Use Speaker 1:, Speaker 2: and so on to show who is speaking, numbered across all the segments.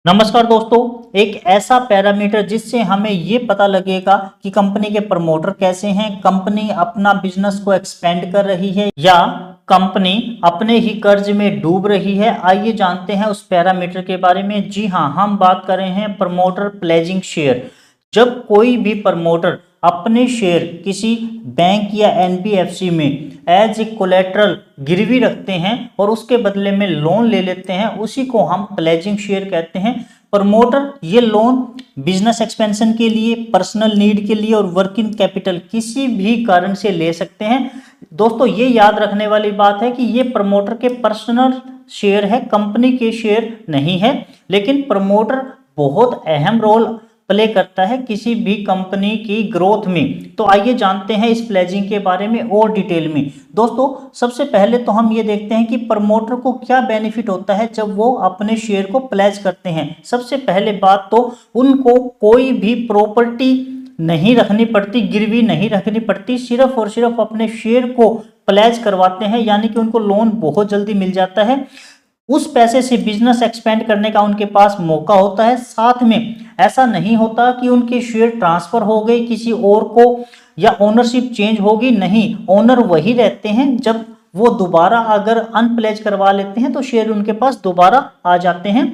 Speaker 1: नमस्कार दोस्तों। एक ऐसा पैरामीटर जिससे हमें ये पता लगेगा कि कंपनी के प्रमोटर कैसे हैं, कंपनी अपना बिजनेस को एक्सपेंड कर रही है या कंपनी अपने ही कर्ज में डूब रही है। आइए जानते हैं उस पैरामीटर के बारे में। जी हाँ, हम बात कर रहे हैं प्रमोटर प्लेजिंग शेयर। जब कोई भी प्रमोटर अपने शेयर किसी बैंक या एनबीएफसी में एज ए कोलेटरल गिरवी रखते हैं और उसके बदले में लोन ले लेते हैं, उसी को हम प्लेजिंग शेयर कहते हैं। प्रमोटर ये लोन बिजनेस एक्सपेंशन के लिए, पर्सनल नीड के लिए और वर्किंग कैपिटल किसी भी कारण से ले सकते हैं। दोस्तों ये याद रखने वाली बात है कि ये प्रमोटर के पर्सनल शेयर है, कंपनी के शेयर नहीं है। लेकिन प्रमोटर बहुत अहम रोल प्ले करता है किसी भी कंपनी की ग्रोथ में। तो आइए जानते हैं इस प्लेजिंग के बारे में और डिटेल में। दोस्तों सबसे पहले तो हम ये देखते हैं कि प्रमोटर को क्या बेनिफिट होता है जब वो अपने शेयर को प्लेज करते हैं। सबसे पहले बात तो उनको कोई भी प्रॉपर्टी नहीं रखनी पड़ती, गिरवी नहीं रखनी पड़ती, सिर्फ और सिर्फ अपने शेयर को प्लेज करवाते हैं, यानी कि उनको लोन बहुत जल्दी मिल जाता है। उस पैसे से बिजनेस एक्सपेंड करने का उनके पास मौका होता है। साथ में ऐसा नहीं होता कि उनके शेयर ट्रांसफर हो गए किसी और को या ओनरशिप चेंज होगी, नहीं, ओनर वही रहते हैं। जब वो दोबारा अगर अनप्लेज करवा लेते हैं तो शेयर उनके पास दोबारा आ जाते हैं।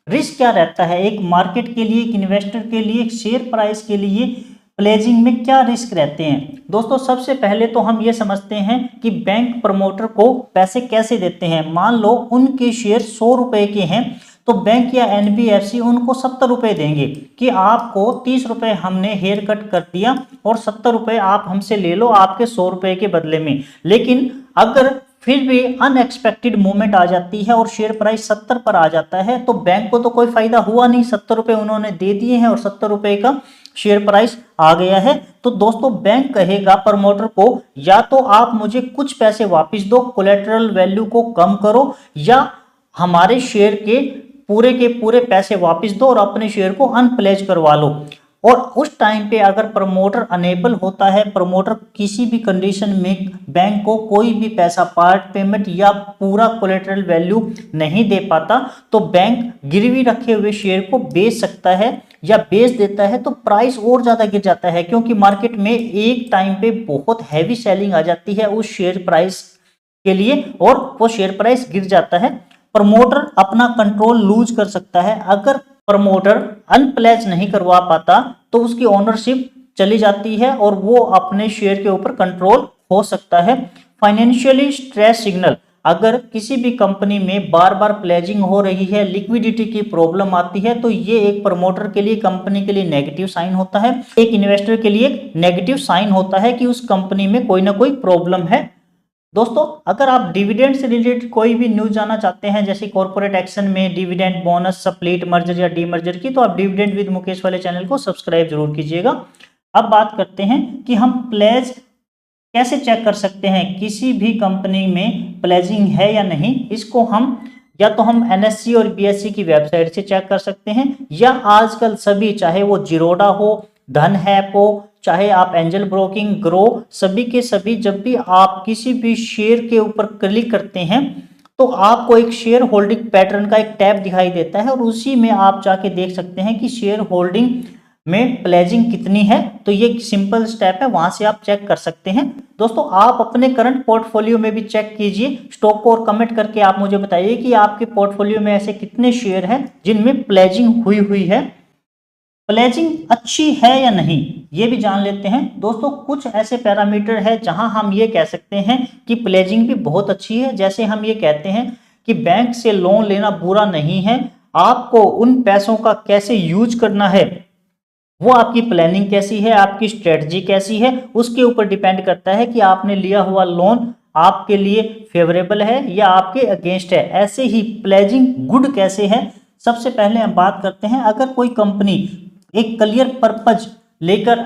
Speaker 1: रिस्क क्या रहता है एक मार्केट के लिए, एक इन्वेस्टर के लिए, एक शेयर प्राइस के लिए, प्लेजिंग में क्या रिस्क रहते हैं? दोस्तों सबसे पहले तो हम ये समझते हैं कि बैंक प्रमोटर को पैसे कैसे देते हैं। मान लो उनके शेयर 100 रुपए के हैं तो बैंक या एनबीएफसी उनको 70 रुपए देंगे कि आपको 30 रुपए हमने हेयर कट कर दिया और 70 रुपए आप हमसे ले लो आपके 100 रुपए के बदले में। लेकिन अगर फिर भी अनएक्सपेक्टेड मूवमेंट आ जाती है और शेयर प्राइस 70 पर आ जाता है तो बैंक को तो कोई फायदा हुआ नहीं, 70 रुपए उन्होंने दे दिए हैं और 70 रुपए का शेयर प्राइस आ गया है। तो दोस्तों बैंक कहेगा प्रमोटर को या तो आप मुझे कुछ पैसे वापस दो, कोलेटरल वैल्यू को कम करो, या हमारे शेयर के पूरे पैसे वापस दो और अपने शेयर को अनप्लेज करवा लो। और उस टाइम पे अगर प्रमोटर अनेबल होता है, प्रमोटर किसी भी कंडीशन में बैंक को कोई भी पैसा, पार्ट पेमेंट या पूरा कोलेटरल वैल्यू नहीं दे पाता, तो बैंक गिरवी रखे हुए शेयर को बेच सकता है या बेच देता है। तो प्राइस और ज्यादा गिर जाता है क्योंकि मार्केट में एक टाइम पे बहुत हैवी सेलिंग आ जाती है उस शेयर प्राइस के लिए और वो शेयर प्राइस गिर जाता है। प्रमोटर अपना कंट्रोल लूज कर सकता है। अगर प्रमोटर अनप्लेज नहीं करवा पाता तो उसकी ओनरशिप चली जाती है और वो अपने शेयर के ऊपर कंट्रोल हो सकता है। फाइनेंशियली स्ट्रेस सिग्नल, अगर किसी भी कंपनी में बार बार प्लेजिंग हो रही है, लिक्विडिटी की प्रॉब्लम आती है, तो ये एक प्रमोटर के लिए, कंपनी के लिए नेगेटिव साइन होता है, एक इन्वेस्टर के लिए नेगेटिव साइन होता है कि उस कंपनी में कोई ना कोई प्रॉब्लम है। दोस्तों अगर आप डिविडेंड से रिलेटेड कोई भी न्यूज जानना चाहते हैं, जैसे कॉर्पोरेट एक्शन में डिविडेंड, बोनस, स्प्लिट, मर्जर या डीमर्जर की, तो आप डिविडेंड विद मुकेश वाले चैनल को सब्सक्राइब जरूर कीजिएगा। अब बात करते हैं कि हम प्लेज कैसे चेक कर सकते हैं किसी भी कंपनी में प्लेजिंग है या नहीं। इसको हम या तो हम एनएससी और बीएससी की वेबसाइट से चेक कर सकते हैं, या आजकल सभी, चाहे वो जीरोडा हो, धन हैप हो, चाहे आप एंजल ब्रोकिंग, ग्रो, सभी के सभी जब भी आप किसी भी शेयर के ऊपर क्लिक करते हैं तो आपको एक शेयर होल्डिंग पैटर्न का एक टैब दिखाई देता है और उसी में आप जाके देख सकते हैं कि शेयर होल्डिंग में प्लेजिंग कितनी है। तो ये सिंपल स्टेप है, वहां से आप चेक कर सकते हैं। दोस्तों आप अपने करंट पोर्टफोलियो में भी चेक कीजिए स्टॉक को और कमेंट करके आप मुझे बताइए कि आपके पोर्टफोलियो में ऐसे कितने शेयर हैं जिनमें प्लेजिंग हुई है। प्लेजिंग अच्छी है या नहीं ये भी जान लेते हैं। दोस्तों कुछ ऐसे पैरामीटर है जहां हम ये कह सकते हैं कि प्लेजिंग भी बहुत अच्छी है। जैसे हम ये कहते हैं कि बैंक से लोन लेना बुरा नहीं है, आपको उन पैसों का कैसे यूज करना है, वो आपकी प्लानिंग कैसी है, आपकी स्ट्रेटजी कैसी है, उसके ऊपर डिपेंड करता है कि आपने लिया हुआ लोन आपके लिए फेवरेबल है या आपके अगेंस्ट है। ऐसे ही प्लेजिंग गुड कैसे है, सबसे पहले हम बात करते हैं। अगर कोई कंपनी एक क्लियर पर्पज लेकर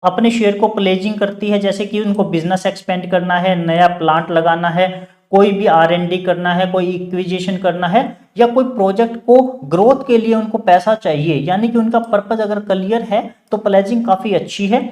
Speaker 1: अपने शेयर को प्लेजिंग करती है, जैसे कि उनको बिजनेस एक्सपेंड करना है, नया प्लांट लगाना है, कोई भी R&D करना है, कोई इक्विजिशन करना है, या कोई प्रोजेक्ट को ग्रोथ के लिए उनको पैसा चाहिए, यानी कि उनका पर्पज अगर क्लियर है तो प्लेजिंग काफी अच्छी है।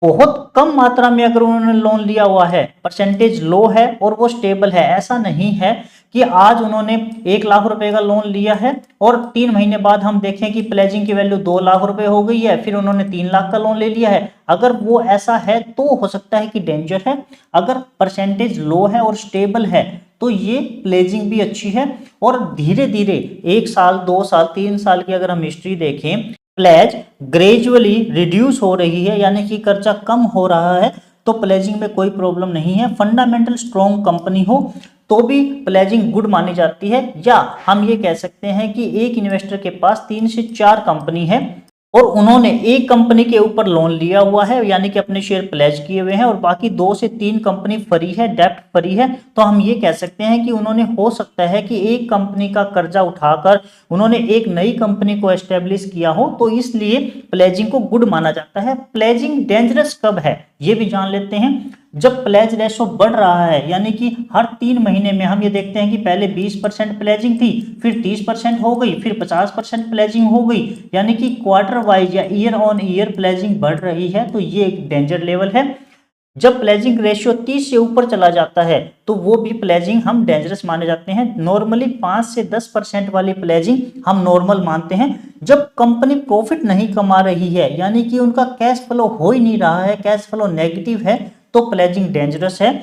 Speaker 1: बहुत कम मात्रा में अगर उन्होंने लोन लिया हुआ है, परसेंटेज लो है और वो स्टेबल है, ऐसा नहीं है कि आज उन्होंने 1 लाख रुपए का लोन लिया है और 3 महीने बाद हम देखें कि प्लेजिंग की वैल्यू 2 लाख रुपए हो गई है, फिर उन्होंने 3 लाख का लोन ले लिया है, अगर वो ऐसा है तो हो सकता है कि डेंजर है। अगर परसेंटेज लो है और स्टेबल है तो ये प्लेजिंग भी अच्छी है। और धीरे धीरे 1 साल 2 साल 3 साल की अगर हम हिस्ट्री देखें, प्लेज ग्रेजुअली रिड्यूस हो रही है, यानी कि कर्जा कम हो रहा है, तो प्लेजिंग में कोई प्रॉब्लम नहीं है। फंडामेंटल स्ट्रॉन्ग कंपनी हो तो भी प्लेजिंग गुड मानी जाती है। या हम ये कह सकते हैं कि एक इन्वेस्टर के पास 3 से 4 कंपनी है और उन्होंने एक कंपनी के ऊपर लोन लिया हुआ है, यानी कि अपने शेयर प्लेज किए हुए हैं, और बाकी 2 से 3 कंपनी फ्री है, डेप्ट फ्री है, तो हम ये कह सकते हैं कि उन्होंने हो सकता है कि एक कंपनी का कर्जा उठाकर उन्होंने एक नई कंपनी को एस्टेब्लिश किया हो, तो इसलिए प्लेजिंग को गुड माना जाता है। प्लेजिंग डेंजरस कब है ये भी जान लेते हैं। जब प्लेज रेशो बढ़ रहा है, यानी कि हर 3 महीने में हम ये देखते हैं कि पहले 20% प्लेजिंग थी, फिर 30% हो गई, फिर 50% प्लेजिंग हो गई, यानी कि क्वार्टर वाइज या ईयर ऑन ईयर प्लेजिंग बढ़ रही है, तो ये एक डेंजर लेवल है। जब प्लेजिंग रेशियो 30 से ऊपर चला जाता है तो वो भी प्लेजिंग हम डेंजरस माने जाते हैं। नॉर्मली 5 से 10% वाली प्लेजिंग हम नॉर्मल मानते हैं। जब कंपनी प्रॉफिट नहीं कमा रही है, यानी कि उनका कैश फ्लो हो ही नहीं रहा है, कैश फ्लो नेगेटिव है, तो प्लेजिंग डेंजरस है।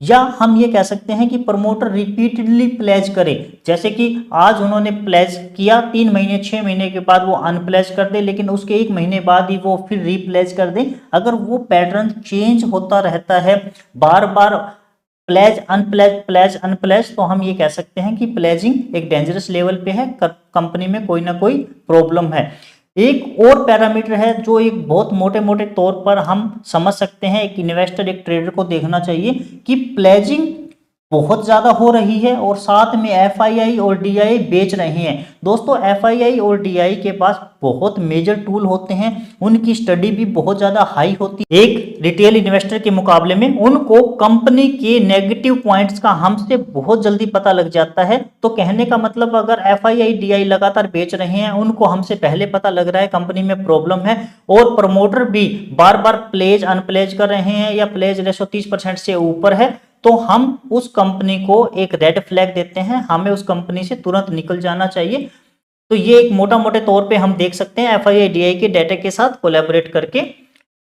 Speaker 1: या हम ये कह सकते हैं कि प्रमोटर रिपीटेडली प्लेज करे, जैसे कि आज उन्होंने प्लेज किया, 3 महीने 6 महीने के बाद वो अनप्लेज कर दे, लेकिन उसके 1 महीने बाद ही वो फिर रीप्लेज कर दे। अगर वो पैटर्न चेंज होता रहता है, बार बार प्लेज अनप्लेज, तो हम ये कह सकते हैं कि प्लेजिंग एक डेंजरस लेवल पे है, कंपनी में कोई ना कोई प्रॉब्लम है। एक और पैरामीटर है जो एक बहुत मोटे मोटे तौर पर हम समझ सकते हैं, एक इन्वेस्टर एक ट्रेडर को देखना चाहिए कि प्लेजिंग बहुत ज्यादा हो रही है और साथ में एफआईआई और डीआई बेच रहे हैं। दोस्तों एफआईआई और डीआई के पास बहुत मेजर टूल होते हैं, उनकी स्टडी भी बहुत ज्यादा हाई होती है। एक रिटेल इन्वेस्टर के मुकाबले में उनको कंपनी के नेगेटिव पॉइंट्स का हमसे बहुत जल्दी पता लग जाता है। तो कहने का मतलब अगर एफआईआई डीआई लगातार बेच रहे हैं, उनको हमसे पहले पता लग रहा है कंपनी में प्रॉब्लम है, और प्रमोटर भी बार बार प्लेज अनप्लेज कर रहे हैं या प्लेज रेशो 30% से ऊपर है, तो हम उस कंपनी को एक रेड फ्लैग देते हैं, हमें उस कंपनी से तुरंत निकल जाना चाहिए। तो ये एक मोटा मोटे तौर पे हम देख सकते हैं एफआईआई डीआई के डाटा के साथ कोलैबोरेट करके।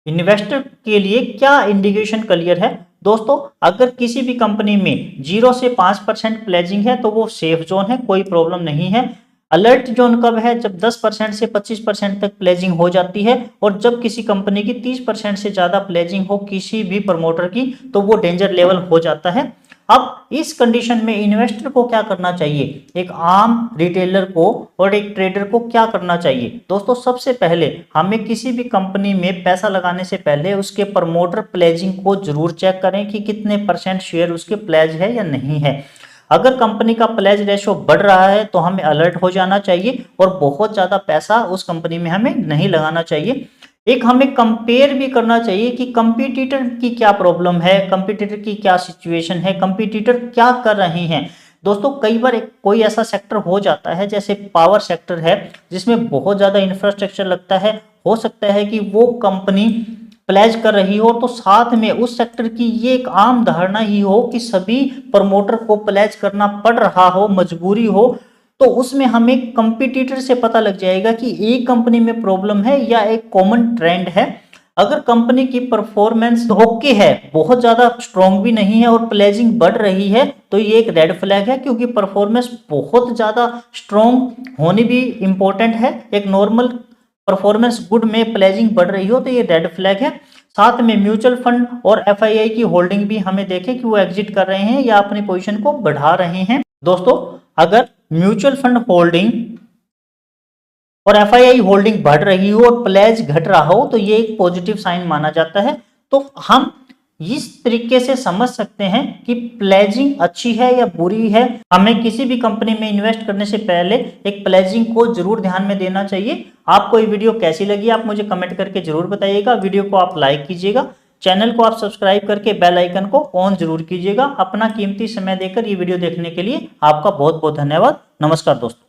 Speaker 1: इन्वेस्टर के लिए क्या इंडिकेशन क्लियर है दोस्तों, अगर किसी भी कंपनी में 0 से 5% प्लेजिंग है तो वो सेफ जोन है, कोई प्रॉब्लम नहीं है। अलर्ट जोन कब है, जब 10% से 25% तक प्लेजिंग हो जाती है, और जब किसी कंपनी की 30% से ज्यादा प्लेजिंग हो किसी भी प्रमोटर की, तो वो डेंजर लेवल हो जाता है। अब इस कंडीशन में इन्वेस्टर को क्या करना चाहिए, एक आम रिटेलर को और एक ट्रेडर को क्या करना चाहिए दोस्तों। सबसे पहले हमें किसी भी कंपनी में पैसा लगाने से पहले उसके प्रमोटर प्लेजिंग को जरूर चेक करें कि कितने % शेयर उसके प्लेज है या नहीं है। अगर कंपनी का प्लेज रेशो बढ़ रहा है तो हमें अलर्ट हो जाना चाहिए और बहुत ज्यादा पैसा उस कंपनी में हमें नहीं लगाना चाहिए। एक हमें कंपेयर भी करना चाहिए कि कंपटीटर की क्या प्रॉब्लम है, कंपटीटर की क्या सिचुएशन है, कंपटीटर क्या कर रहे हैं। दोस्तों कई बार कोई ऐसा सेक्टर हो जाता है, जैसे पावर सेक्टर है जिसमें बहुत ज्यादा इंफ्रास्ट्रक्चर लगता है, हो सकता है कि वो कंपनी प्लेज कर रही हो, तो साथ में उस सेक्टर की ये एक आम धारणा ही हो कि सभी प्रमोटर को प्लेज करना पड़ रहा हो, मजबूरी हो, तो उसमें हमें कंपटीटर से पता लग जाएगा कि एक कंपनी में प्रॉब्लम है या एक कॉमन ट्रेंड है। अगर कंपनी की परफॉर्मेंस ओके है, बहुत ज्यादा स्ट्रॉन्ग भी नहीं है और प्लेजिंग बढ़ रही है, तो ये एक रेड फ्लैग है, क्योंकि परफॉर्मेंस बहुत ज्यादा स्ट्रॉन्ग होनी भी इंपॉर्टेंट है। एक नॉर्मल परफॉर्मेंस गुड में प्लेजिंग बढ़ रही हो तो ये रेड फ्लैग है। साथ में म्यूचुअल फंड और एफआईआई की होल्डिंग भी हमें देखें कि वो एग्जिट कर रहे हैं या अपनी पोजीशन को बढ़ा रहे हैं। दोस्तों अगर म्यूचुअल फंड होल्डिंग और एफआईआई होल्डिंग बढ़ रही हो और प्लेज घट रहा हो तो ये एक पॉजिटिव साइन माना जाता है। तो हम इस तरीके से समझ सकते हैं कि प्लेजिंग अच्छी है या बुरी है। हमें किसी भी कंपनी में इन्वेस्ट करने से पहले एक प्लेजिंग को जरूर ध्यान में देना चाहिए। आपको ये वीडियो कैसी लगी आप मुझे कमेंट करके जरूर बताइएगा। वीडियो को आप लाइक कीजिएगा, चैनल को आप सब्सक्राइब करके बेल आइकन को ऑन जरूर कीजिएगा। अपना कीमती समय देकर ये वीडियो देखने के लिए आपका बहुत बहुत धन्यवाद। नमस्कार दोस्तों।